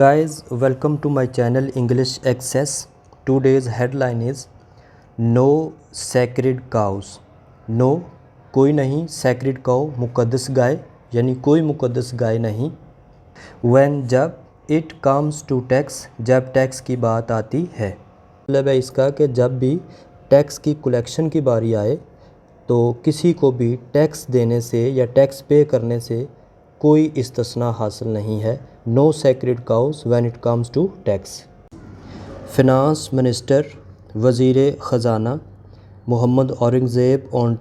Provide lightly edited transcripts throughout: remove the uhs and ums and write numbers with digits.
Guys, welcome to my channel English Access. Today's headline is No Sacred Cows. No कोई नहीं, sacred cow मुकद्दस गाय, यानी कोई मुकद्दस गाय नहीं. When जब it comes to tax, जब टैक्स की बात आती है. मतलब है इसका कि जब भी टैक्स की कलेक्शन की बारी आए तो किसी को भी टैक्स देने से या टैक्स पे करने से कोई इस्तिस्ना हासिल नहीं है. No sacred cows when it comes to tax. Finance minister वज़ीर ख़जाना मोहम्मद औरंगज़ेब ऑन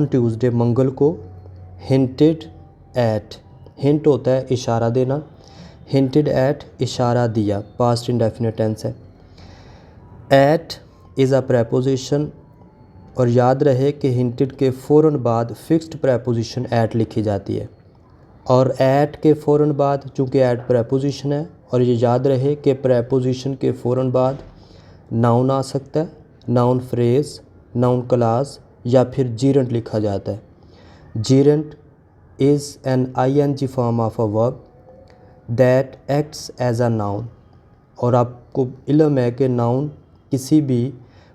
ट्यूज़डे मंगल को हिंटेड एट, हिंट होता है इशारा देना, हिंटेड एट इशारा दिया, पास्ट इंडेफिनिट टेंस है. एट इज़ अ प्रेपोजिशन और याद रहे कि हिंटेड के फ़ौरन बाद फ़िक्स्ड प्रेपोजिशन एट लिखी जाती है और एट के फ़ौरन बाद चूँकि एट प्रेपोजिशन है और ये याद रहे कि प्रेपोजिशन के फ़ौरन बाद नाउन आ सकता है, नाउन फ्रेज़, नाउन क्लास या फिर जीरेंट लिखा जाता है. Gerund is an ing form of a verb that acts as a noun. और आपको इल्म है कि नाउन किसी भी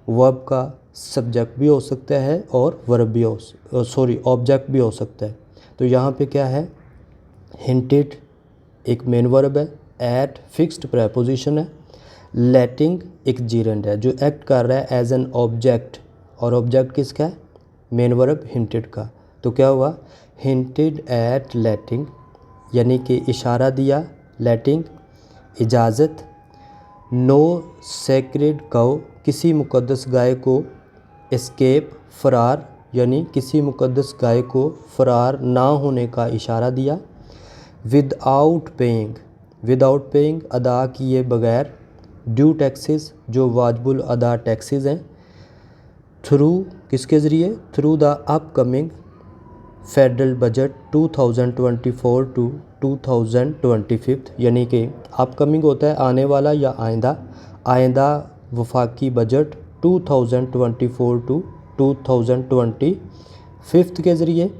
वर्ब का सब्जेक्ट भी हो सकता है और वर्ब भी ऑब्जेक्ट भी हो सकता है. तो यहाँ पे क्या है, हिंटेड एक मेन वर्ब है, एट फिक्स्ड प्रेपोजिशन है, लेटिंग एक जीरेंट है जो एक्ट कर रहा है एज एन ऑब्जेक्ट. और ऑब्जेक्ट किसका है, मेन वर्ब हिंटेड का. तो क्या हुआ, हिंटेड एट लेटिंग यानी कि इशारा दिया, लेटिंग इजाज़त. नो सैक्रेड काउ किसी मुकद्दस गाय को, एस्केप फ़रार यानी किसी मुकद्दस गाय को फ़रार ना होने का इशारा दिया. विदाउट पेइंग अदा किए बगैर, ड्यू टैक्सेस जो वाजिबुल अदा टैक्सेस हैं. थ्रू किसके ज़रिए, through the upcoming federal budget 2024 to 2025 यानी कि अपकमिंग होता है आने वाला या आइंदा वफाकी बजट 2024 टू 2025 के ज़रिए.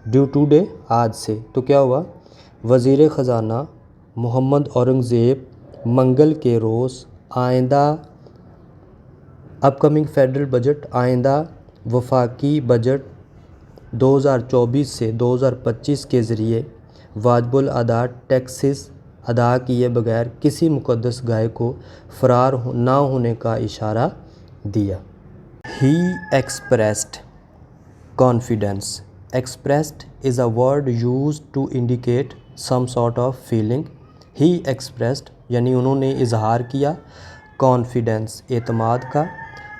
ड्यू टू डे आज से. तो क्या हुआ, वज़ीर ख़जाना मोहम्मद औरंगज़ेब मंगल के रोज़ आइंदा अपकमिंग फेडरल बजट, आइंदा वफाकी बजट 2024 से 2025 के ज़रिए वाजिबुल अदा टैक्सेस अदा किए बगैर किसी मुकद्दस गाय को फ़रार ना होने का इशारा दिया. He expressed confidence. Expressed is a word used to indicate some sort of feeling. He expressed यानी उन्होंने इजहार किया, कॉन्फिडेंस एतमाद का.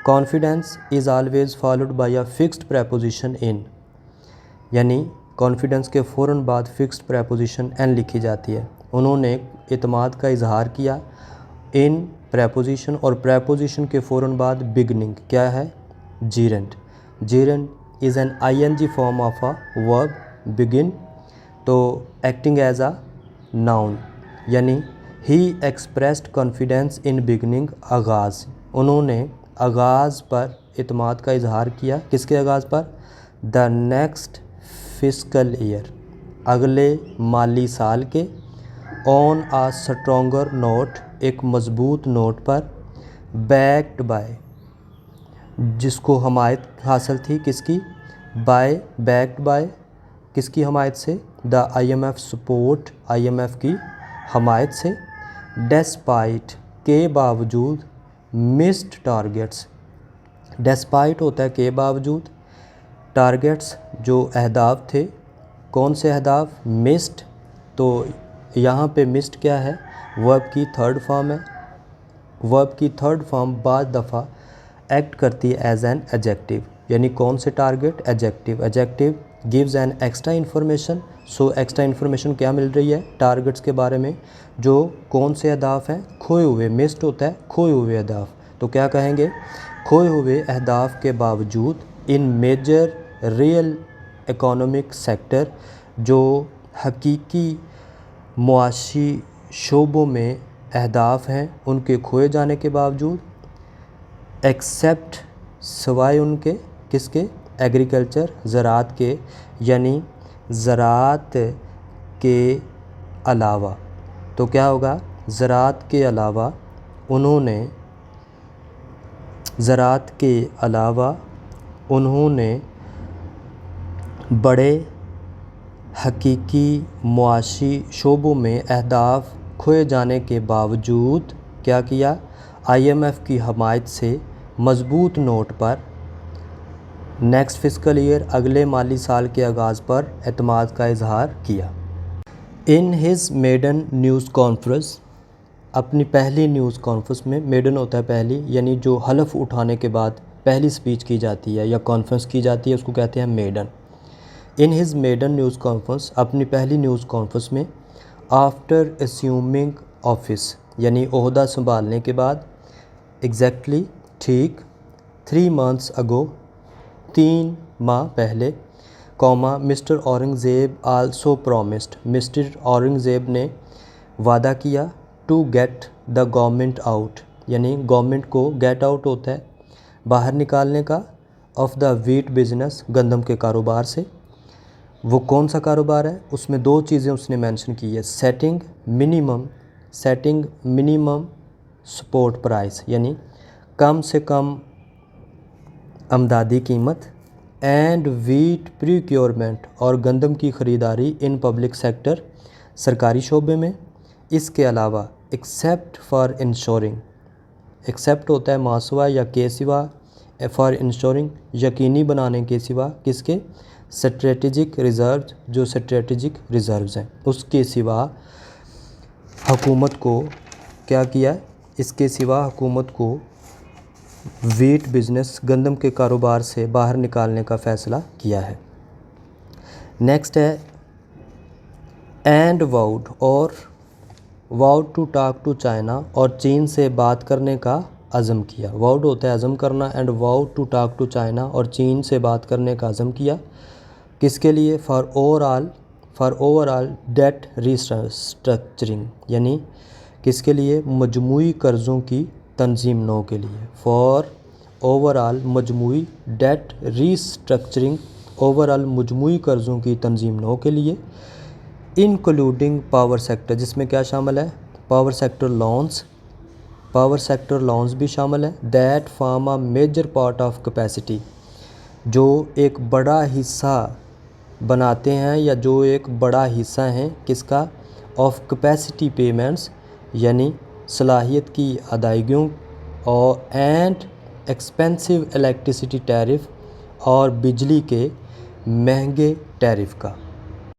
Confidence is always followed by a fixed preposition in, यानी कॉन्फिडेंस के फ़ौरन बाद फिक्स्ड प्रेपोजिशन एन लिखी जाती है. उन्होंने एतमाद का इजहार किया इन प्रेपोजिशन, और प्रेपोजिशन के फ़ौरन बाद बिगनिंग क्या है, gerund. Gerund is an ing form of a verb begin, तो एक्टिंग एज अ नाउन. यानी he expressed confidence in beginning, आगाज़. उन्होंने आगाज़ पर एतमाद का इजहार किया, किसके आगाज़ पर, द नेक्स्ट फिस्कल ईयर अगले माली साल के. ऑन आ स्ट्रॉन्गर नोट एक मज़बूत नोट पर. बैक्ड बाय जिसको हमायत हासिल थी किसकी, बैक्ड बाय किसकी हमायत से, द IMF सपोर्ट IMF की हमायत से. डेस्पाइट के बावजूद, मिस्ड टारगेट्स. डेस्पाइट होता है के बावजूद, टारगेट्स जो अहदाफ थे, कौन से अहदाफ, मिस्ड. तो यहाँ पे मिस्ड क्या है, वर्ब की थर्ड फॉर्म है. वर्ब की थर्ड फॉर्म बाद दफ़ा एक्ट करती है एज एन एडजेक्टिव, यानी कौन से target, adjective. Adjective gives an extra information. So extra information क्या मिल रही है टारगेट्स के बारे में, जो कौन से अहदाफ हैं, खोए हुए. मिस्ड होता है खोए हुए अहदाफ. तो क्या कहेंगे, खोए हुए अहदाफ के बावजूद इन मेजर रियल इकोनॉमिक सेक्टर, जो हकीकी मुआशी शोबों में अहदाफ हैं उनके खोए जाने के बावजूद. एक्सेप्ट सिवाय उनके, किसके, एग्रीकल्चर ज़राअत के, यानी ज़राअत के अलावा, तो क्या होगा, ज़राअत के अलावा उन्होंने बड़े हकीकी मुआशी शोबों में अहदाफ खोए जाने के बावजूद क्या किया, IMF की हमायत से मज़बूत नोट पर नेक्स्ट फिस्कल ईयर अगले माली साल के आगाज़ पर एतमाद का इजहार किया। इन हिज़ मेडन न्यूज़ कॉन्फ्रेंस, अपनी पहली न्यूज़ कॉन्फ्रेंस में, मेडन होता है पहली, यानी जो हलफ उठाने के बाद पहली स्पीच की जाती है या कॉन्फ्रेंस की जाती है उसको कहते हैं मेडन। इन हिज़ मेडन न्यूज़ कॉन्फ्रेंस, अपनी पहली न्यूज़ कॉन्फ्रेंस में, आफ्टर एस्यूमिंग ऑफिस, यानी ओहदा संभालने के बाद, एग्जैक्टली ठीक 3 months अगो, 3 माह पहले, comma, mister Aurangzeb also promised, mister Aurangzeb ने वादा किया, to get the government out, यानी गवर्नमेंट को गेट आउट होता है बाहर निकालने का, ऑफ द वीट बिज़नेस, गंदम के कारोबार से। वो कौन सा कारोबार है, उसमें 2 चीज़ें उसने मेंशन की है, सेटिंग मिनिमम सपोर्ट प्राइस, यानी कम से कम आमदादी कीमत, एंड वीट प्रीक्योरमेंट, और गंदम की ख़रीदारी इन पब्लिक सेक्टर, सरकारी शोबे में। इसके अलावा एक्सेप्ट फॉर इंश्योरिंग, एक्सेप्ट होता है मासवा या के सिवा, फॉर इंश्योरिंग यकीनी बनाने के सिवा, किसके, स्ट्रेटेजिक रिज़र्व, जो स्ट्रेटेजिक रिज़र्व्स हैं उसके सिवा हुकूमत को क्या किया, इसके सिवा हुकूमत को वीट बिज़नेस, गंदम के कारोबार से बाहर निकालने का फ़ैसला किया है। नेक्स्ट है एंड वाउड, और vowed to talk to China, और चीन से बात करने का अज़म किया। वाउड होता है अज़म करना, and vowed to talk to China, और चीन से बात करने का अज़म किया, किसके लिए, फॉर ओवरऑल डेट रीस्ट्रक्चरिंग, यानी किसके लिए, मजमूई कर्ज़ों की तंजीम नौ के लिए, फॉर ओवरऑल मजमूई डेट रीस्ट्रक्चरिंग, ओवरऑल मजमूई कर्ज़ों की तंजीम नौ के लिए, इंक्लूडिंग पावर सेक्टर, जिसमें क्या शामिल है, पावर सेक्टर लॉन्स भी शामिल है, that form a major part of capacity, जो एक बड़ा हिस्सा बनाते हैं या जो एक बड़ा हिस्सा हैं किसका, ऑफ कैपेसिटी पेमेंट्स, यानी सलाहियत की अदायगियों, और एंड एक्सपेंसिव इलेक्ट्रिसिटी टैरिफ, और बिजली के महंगे टैरिफ का।